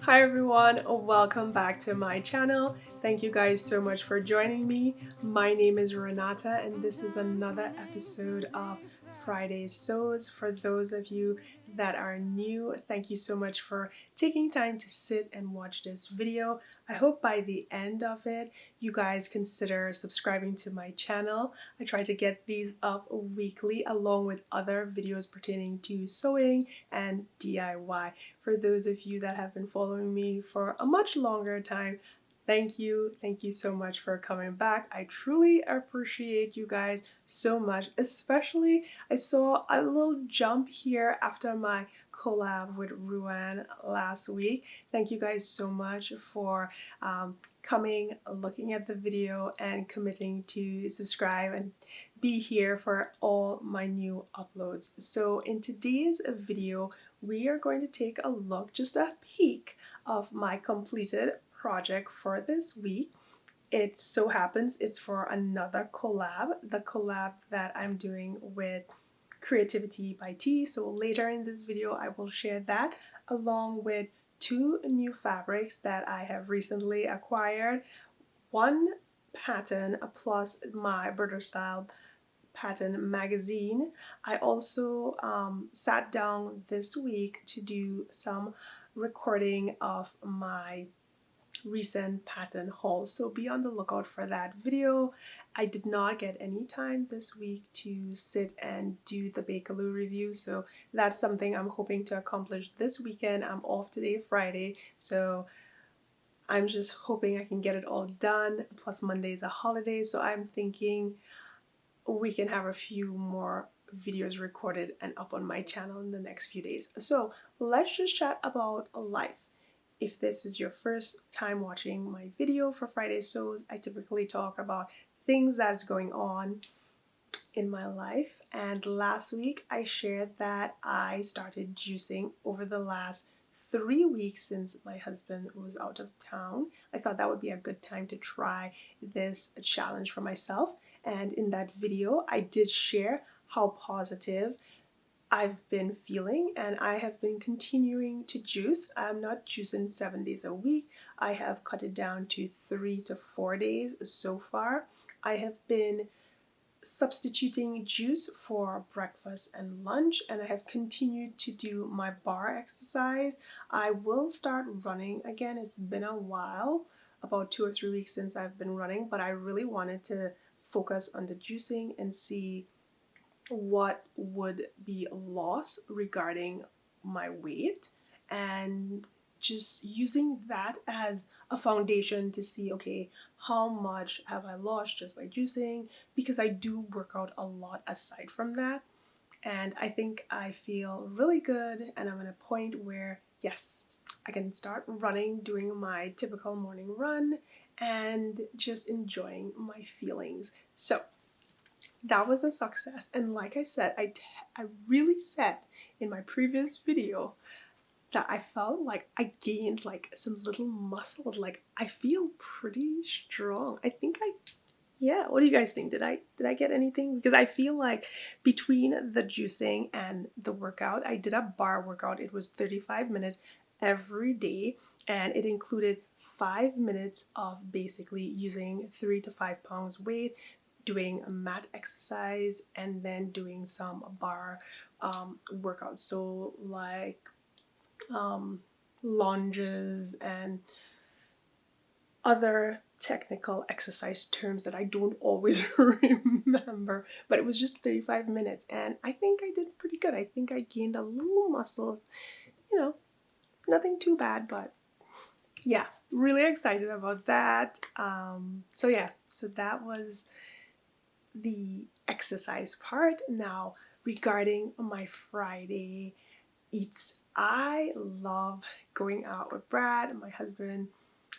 Hi everyone, welcome back to my channel. Thank you guys so much for joining me. My name is Renata and this is another episode of Friday Sews. For those of you that are new, thank you so much for taking time to sit and watch this video. I hope by the end of it you guys consider subscribing to my channel. I try to get these up weekly along with other videos pertaining to sewing and DIY. For those of you that have been following me for a much longer time, thank you. Thank you so much for coming back. I truly appreciate you guys so much. Especially, I saw a little jump here after my collab with Ruan last week. Thank you guys so much for coming, looking at the video, and committing to subscribe and be here for all my new uploads. So in today's video, we are going to take a look, just a peek of my completed project for this week. It so happens it's for another collab, the collab that I'm doing with Creativity by T. So later in this video I will share that along with two new fabrics that I have recently acquired. One pattern plus my Burda Style pattern magazine. I also sat down this week to do some recording of my recent pattern haul, so be on the lookout for that video. I did not get any time this week to sit and do the Bakerloo review, so that's something I'm hoping to accomplish this weekend. I'm off today, Friday, so I'm just hoping I can get it all done. Plus Monday is a holiday, so I'm thinking we can have a few more videos recorded and up on my channel in the next few days. So let's just chat about life. If this is your first time watching my video for Friday Sews, I typically talk about things that's going on in my life. And last week I shared that I started juicing over the last 3 weeks since my husband was out of town. I thought that would be a good time to try this challenge for myself. And in that video, I did share how positive I've been feeling, and I have been continuing to juice. I'm not juicing 7 days a week. I have cut it down to 3 to 4 days so far. I have been substituting juice for breakfast and lunch, and I have continued to do my bar exercise. I will start running again. It's been a while, about 2 or 3 weeks since I've been running, but I really wanted to focus on the juicing and see what would be lost regarding my weight, and just using that as a foundation to see, okay, how much have I lost just by juicing, because I do work out a lot aside from that. And I think I feel really good, and I'm at a point where yes, I can start running, doing my typical morning run and just enjoying my feelings. So that was a success. And like I said, I really said in my previous video that I felt like I gained like some little muscles. Like I feel pretty strong. I think yeah, what do you guys think? Did I get anything? Because I feel like between the juicing and the workout, I did a bar workout. It was 35 minutes every day, and it included 5 minutes of basically using 3 to 5 pounds weight, doing a mat exercise, and then doing some bar workouts. So like lunges and other technical exercise terms that I don't always remember, but it was just 35 minutes and I think I did pretty good. I think I gained a little muscle, nothing too bad, but yeah, really excited about that. So that was the exercise part. Now, regarding my Friday eats, I love going out with Brad, my husband,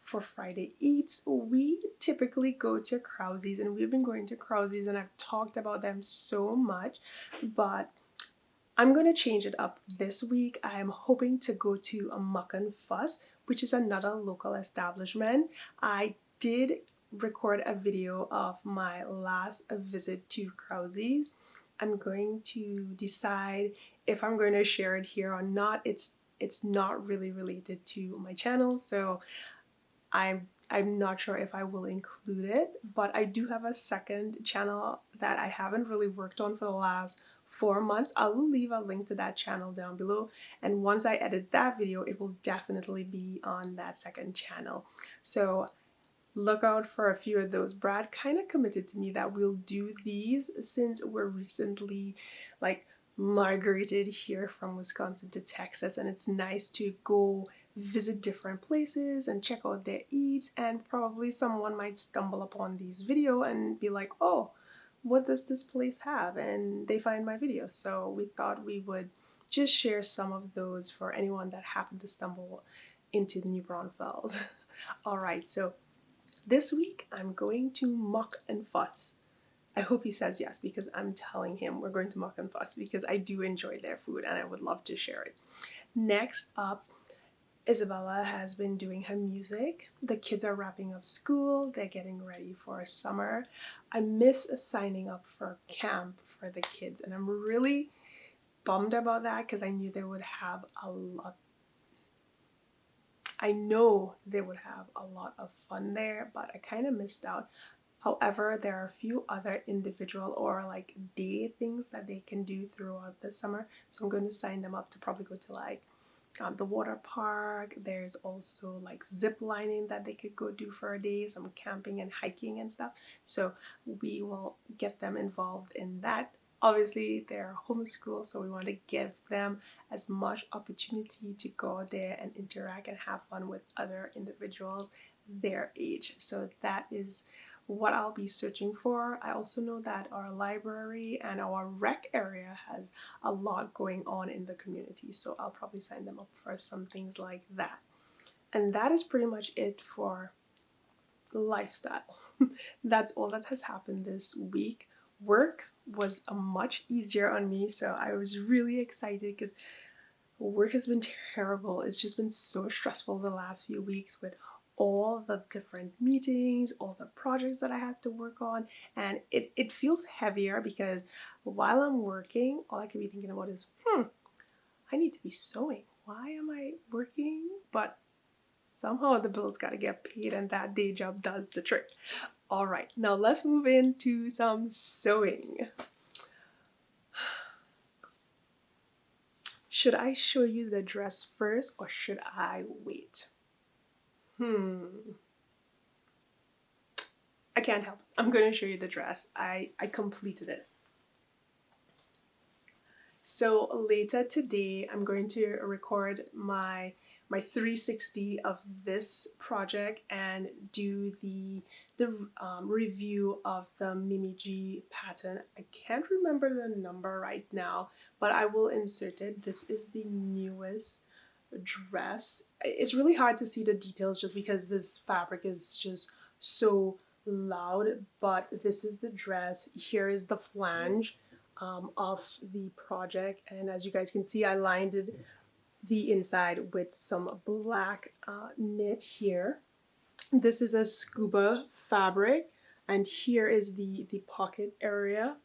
for Friday eats. We typically go to Krause's, and we've been going to Krause's and I've talked about them so much, but I'm going to change it up this week. I'm hoping to go to a Muck and Fuss, which is another local establishment. I did record a video of my last visit to Krause's. I'm going to decide if I'm going to share it here or not. It's it's not really related to my channel, so I'm not sure if I will include it, but I do have a second channel that I haven't really worked on for the last 4 months. I will leave a link to that channel down below, and once I edit that video, it will definitely be on that second channel. So look out for a few of those. Brad kind of committed to me that we'll do these since we're recently like migrated here from Wisconsin to Texas, and it's nice to go visit different places and check out their eats, and probably someone might stumble upon these video and be like, oh, what does this place have? And they find my video. So we thought we would just share some of those for anyone that happened to stumble into the New Braunfels. All right, so this week I'm going to muck and fuss. I hope he says yes, because I'm telling him we're going to muck and fuss because I do enjoy their food and I would love to share it. Next up, Isabella has been doing her music. The kids are wrapping up school. They're getting ready for summer. I miss signing up for camp for the kids, and I'm really bummed about that because I knew they would have a lot. I know they would have a lot of fun there, but I kind of missed out. However, there are a few other individual or like day things that they can do throughout the summer. So I'm going to sign them up to probably go to like the water park. There's also like zip lining that they could go do for a day, some camping and hiking and stuff. So we will get them involved in that. Obviously, they're homeschooled, so we want to give them as much opportunity to go out there and interact and have fun with other individuals their age. So that is what I'll be searching for. I also know that our library and our rec area has a lot going on in the community, so I'll probably sign them up for some things like that. And that is pretty much it for lifestyle. That's all that has happened this week. Work was much easier on me, so I was really excited because work has been terrible. It's just been so stressful the last few weeks with all the different meetings, all the projects that I had to work on, and it feels heavier because while I'm working, all I could be thinking about is, I need to be sewing. Why am I working? But somehow the bills got to get paid, and that day job does the trick. All right, now let's move into some sewing. Should I show you the dress first or should I wait? I can't help it. I'm going to show you the dress. I completed it. So later today, I'm going to record my 360 of this project and do the review of the Mimi G pattern. I can't remember the number right now, but I will insert it. This is the newest dress. It's really hard to see the details just because this fabric is just so loud, but this is the dress. Here is the flange of the project, and as you guys can see, I lined it the inside with some black knit here. This is a scuba fabric, and here is the pocket area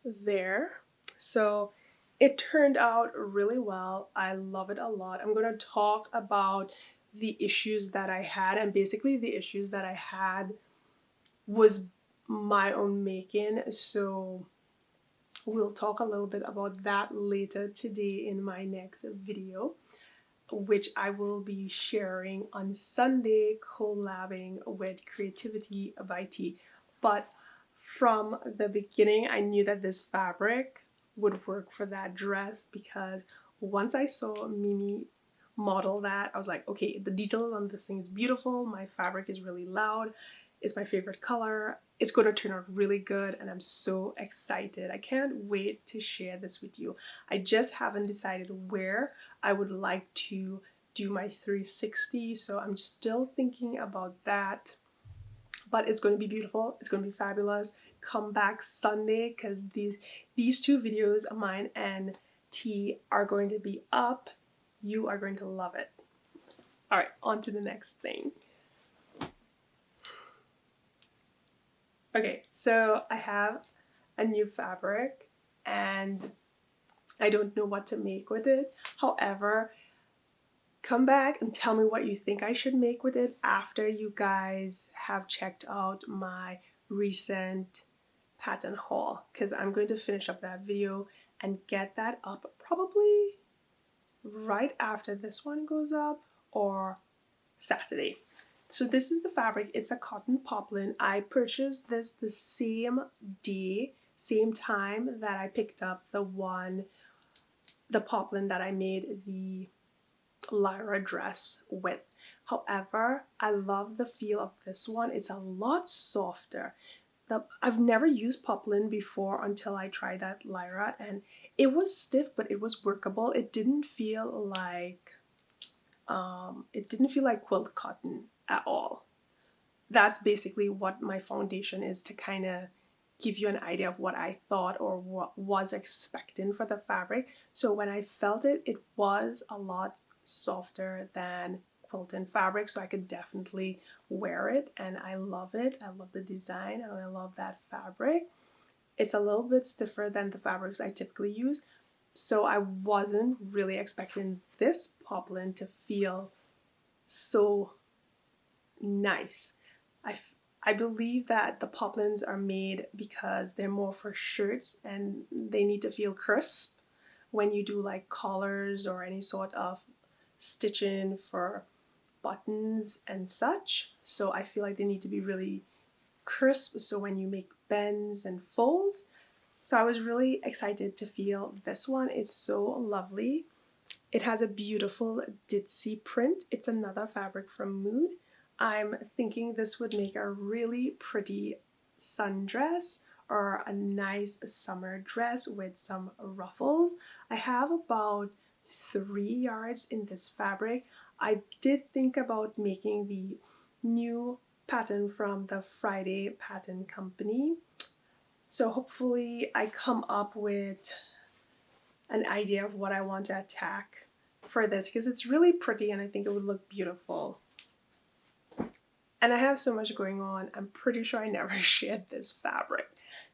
there. So it turned out really well. I love it a lot. I'm going to talk about the issues that I had, and basically the issues that I had was my own making, so we'll talk a little bit about that later today in my next video, which I will be sharing on Sunday, collabing with Creativity by T. But from the beginning, I knew that this fabric would work for that dress because once I saw Mimi model that, I was like, okay, the details on this thing is beautiful. My fabric is really loud. It's my favorite color. It's going to turn out really good, and I'm so excited. I can't wait to share this with you. I just haven't decided where I would like to do my 360, so I'm just still thinking about that. But it's going to be beautiful. It's going to be fabulous. Come back Sunday because these two videos of mine and T are going to be up. You are going to love it. All right, on to the next thing. Okay, so I have a new fabric and I don't know what to make with it. However, come back and tell me what you think I should make with it after you guys have checked out my recent pattern haul, because I'm going to finish up that video and get that up probably right after this one goes up or Saturday. So this is the fabric. It's a cotton poplin. I purchased this the same day, same time that I picked up the poplin that I made the Lyra dress with. However, I love the feel of this one. It's a lot softer. I've never used poplin before until I tried that Lyra, and it was stiff, but it was workable. It didn't feel like quilt cotton at all. That's basically what my foundation is, to kind of give you an idea of what I thought or what was expecting for the fabric. So when I felt it, it was a lot softer than quilting fabric, so I could definitely wear it, and I love it. I love the design and I love that fabric. It's a little bit stiffer than the fabrics I typically use, so I wasn't really expecting this poplin to feel so nice. I believe that the poplins are made because they're more for shirts and they need to feel crisp when you do like collars or any sort of stitching for buttons and such. So I feel like they need to be really crisp, so when you make bends and folds. So I was really excited to feel this one. It's so lovely. It has a beautiful ditzy print. It's another fabric from Mood. I'm thinking this would make a really pretty sundress or a nice summer dress with some ruffles. I have about 3 yards in this fabric. I did think about making the new pattern from the Friday Pattern Company. So hopefully I come up with an idea of what I want to attack for this, because it's really pretty and I think it would look beautiful. And I have so much going on, I'm pretty sure I never shared this fabric.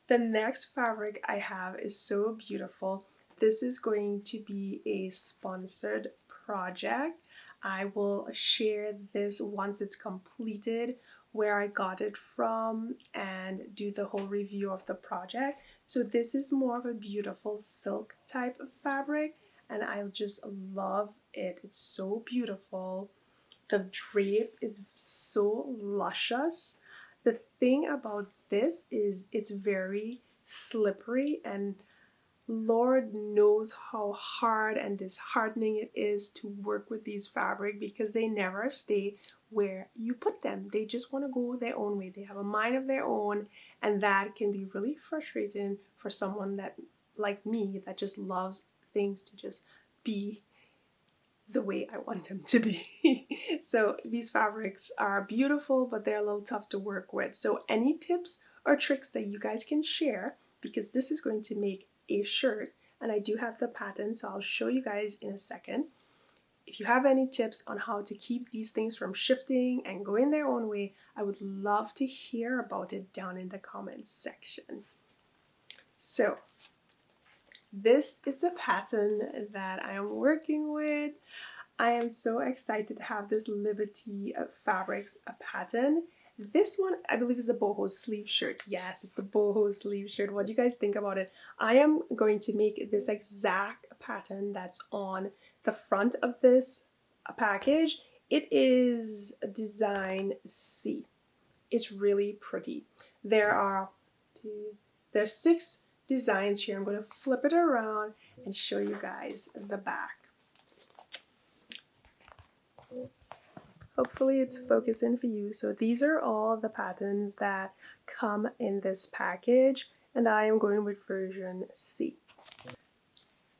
The next fabric I have is so beautiful. This is going to be a sponsored project. I will share this once it's completed, where I got it from, and do the whole review of the project. So this is more of a beautiful silk type of fabric, and I just love it. It's so beautiful. The drape is so luscious. The thing about this is it's very slippery, and Lord knows how hard and disheartening it is to work with these fabric, because they never stay where you put them. They just want to go their own way. They have a mind of their own, and that can be really frustrating for someone that, like me, that just loves things to just be the way I want them to be. So these fabrics are beautiful, but they're a little tough to work with. So any tips or tricks that you guys can share, because this is going to make a shirt, and I do have the pattern, so I'll show you guys in a second. If you have any tips on how to keep these things from shifting and going their own way, I would love to hear about it down in the comments section. So this is the pattern that I am working with. I am so excited to have this Liberty Fabrics pattern. This one, I believe, is a boho sleeve shirt. Yes, it's a boho sleeve shirt. What do you guys think about it? I am going to make this exact pattern that's on the front of this package. It is design C. It's really pretty. There's 6 designs here. I'm going to flip it around and show you guys the back. Hopefully it's focusing for you. So these are all the patterns that come in this package, and I am going with version C.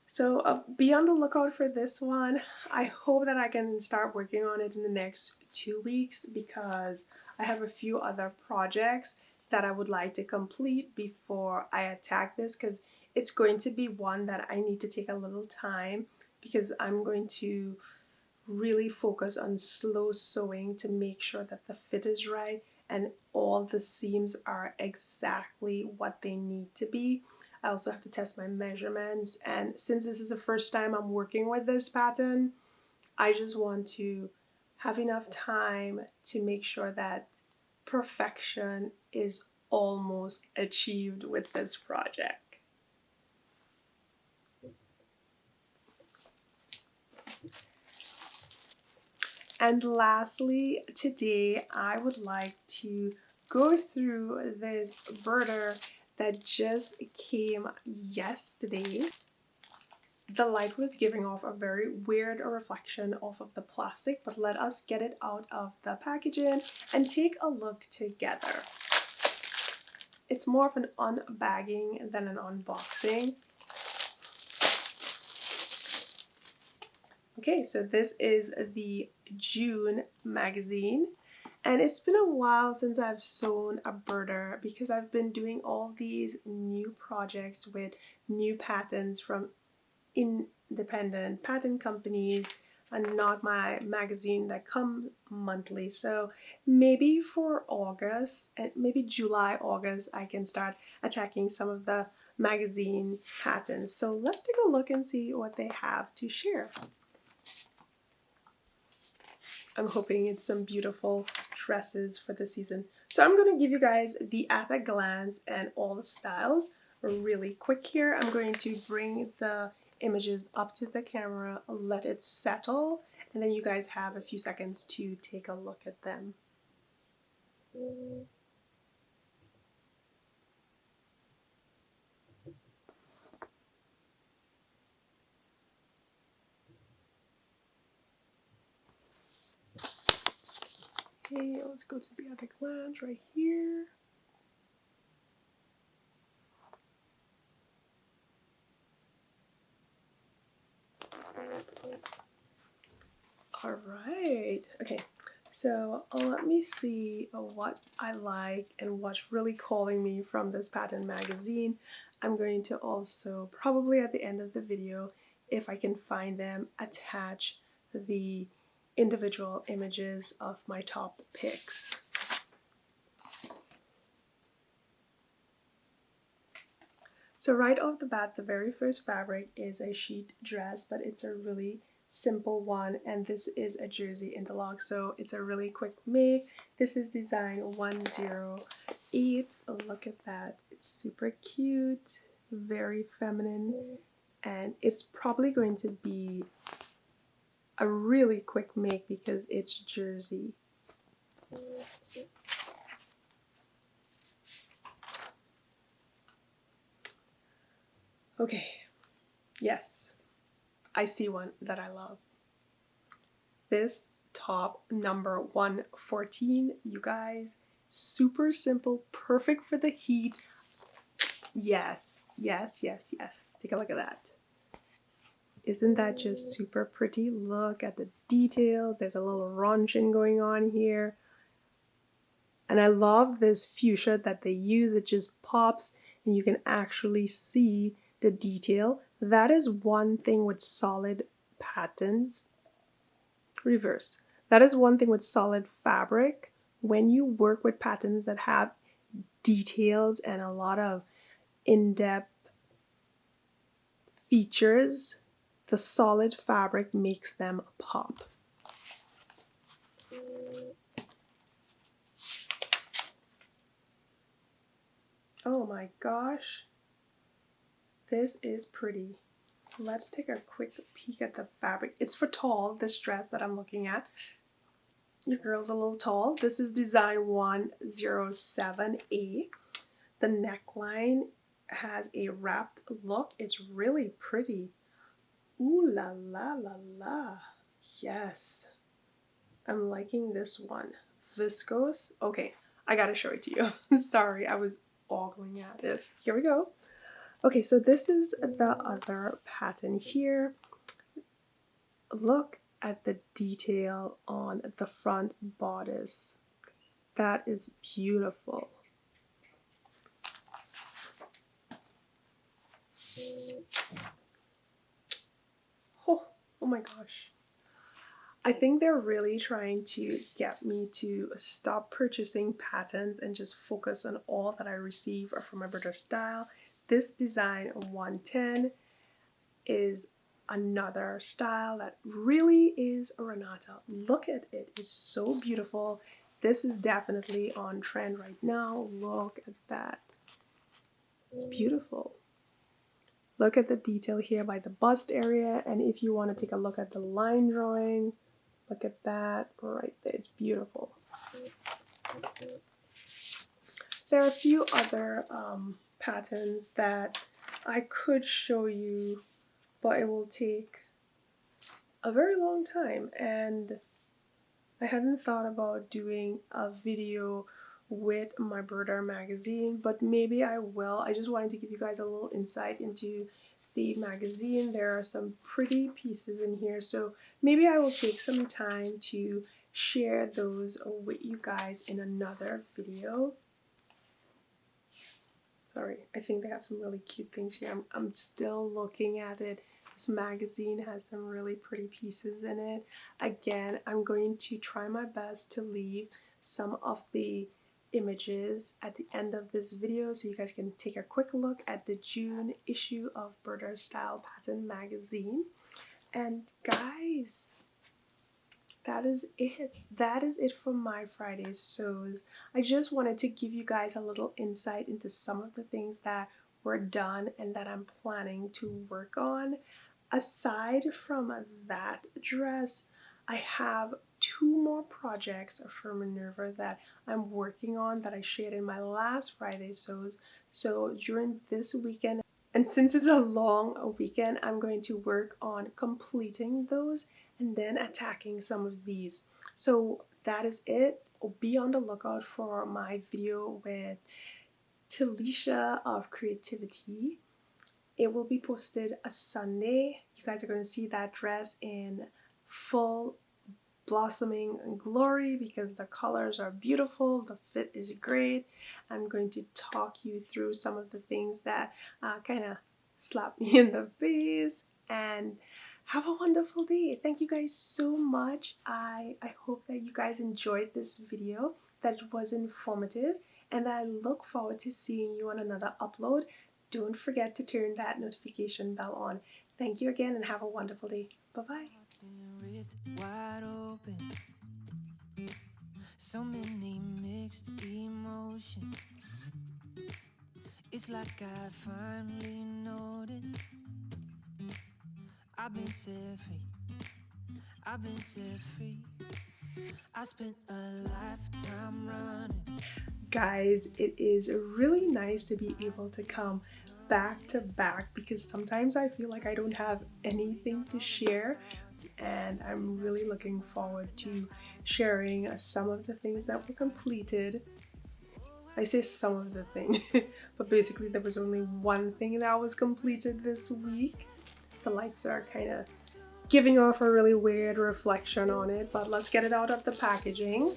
So be on the lookout for this one. I hope that I can start working on it in the next 2 weeks, because I have a few other projects that I would like to complete before I attack this, because it's going to be one that I need to take a little time, because I'm going to really focus on slow sewing to make sure that the fit is right and all the seams are exactly what they need to be. I also have to test my measurements, and since this is the first time I'm working with this pattern, I just want to have enough time to make sure that perfection is almost achieved with this project. And lastly, today I would like to go through this Burda that just came yesterday. The light was giving off a very weird reflection off of the plastic, but let us get it out of the packaging and take a look together. It's more of an unbagging than an unboxing. Okay, so this is the June magazine, and it's been a while since I've sewn a Burda because I've been doing all these new projects with new patterns from independent pattern companies and not my magazine that come monthly. So maybe for August and maybe July, August, I can start attacking some of the magazine patterns. So let's take a look and see what they have to share. I'm hoping it's some beautiful dresses for the season. So I'm going to give you guys the at a glance and all the styles really quick here. I'm going to bring the images up to the camera, let it settle, and then you guys have a few seconds to take a look at them. Okay, let's go to the at a glance right here. All right, okay, so let me see what I like and what's really calling me from this pattern magazine. I'm going to also, probably at the end of the video, if I can find them, attach the individual images of my top picks. So right off the bat, the very first fabric is a sheet dress, but it's a really simple one, and this is a jersey interlock, so it's a really quick make. This is design 108. Look at that, it's super cute, very feminine, and it's probably going to be a really quick make because it's jersey. Okay, yes, I see one that I love. This top number 114, you guys, super simple, perfect for the heat. Yes, yes, yes, yes. Take a look at that. Isn't that just super pretty? Look at the details. There's a little ruching going on here. And I love this fuchsia that they use. It just pops and you can actually see the detail. That is one thing with solid patterns. Reverse. That is one thing with solid fabric. When you work with patterns that have details and a lot of in-depth features, the solid fabric makes them pop. Oh my gosh, this is pretty. Let's take a quick peek at the fabric. It's for tall, this dress that I'm looking at. Your girl's a little tall. This is design 107A. The neckline has a wrapped look. It's really pretty. Ooh la la la la. Yes. I'm liking this one. Viscose. Okay, I gotta show it to you. Sorry, I was ogling at it. Here we go. Okay, so this is the other pattern here. Look at the detail on the front bodice. That is beautiful. Oh my gosh. I think they're really trying to get me to stop purchasing patterns and just focus on all that I receive from a Burda style. This design 110 is another style that really is Renata. Look at it, it's so beautiful. This is definitely on trend right now. Look at that. It's beautiful. Look at the detail here by the bust area, and if you want to take a look at the line drawing, look at that right there. It's beautiful. There are a few other patterns that I could show you, but it will take a very long time, and I hadn't thought about doing a video with my Burda magazine, but maybe I will. I just wanted to give you guys a little insight into the magazine. There are some pretty pieces in here, so maybe I will take some time to share those with you guys in another video. Sorry, I think they have some really cute things here. I'm still looking at it. This magazine has some really pretty pieces in it. Again, I'm going to try my best to leave some of the images at the end of this video so you guys can take a quick look at the June issue of Burda Style Pattern magazine. And guys, that is it. That is it for my Friday sews. I just wanted to give you guys a little insight into some of the things that were done and that I'm planning to work on. Aside from that dress, I have 2 more projects for Minerva that I'm working on that I shared in my last Friday sews. So during this weekend, and since it's a long weekend, I'm going to work on completing those and then attacking some of these. So that is it. Be on the lookout for my video with Talisha of Creativity. It will be posted a Sunday. You guys are going to see that dress in full blossoming glory because the colors are beautiful, the fit is great. I'm going to talk you through some of the things that kind of slap me in the face, and have a wonderful day. Thank you guys so much. I hope that you guys enjoyed this video, that it was informative, and that I look forward to seeing you on another upload. Don't forget to turn that notification bell on. Thank you again and have a wonderful day. Bye-bye. Wide open, so many mixed emotions. It's like I finally noticed I've been set free. I've been set free. I spent a lifetime running. Guys, it is really nice to be able to come back to back because sometimes I feel like I don't have anything to share, and I'm really looking forward to sharing some of the things that were completed. I say some of the things, but basically there was only one thing that was completed this week. The lights are kind of giving off a really weird reflection on it, but let's get it out of the packaging.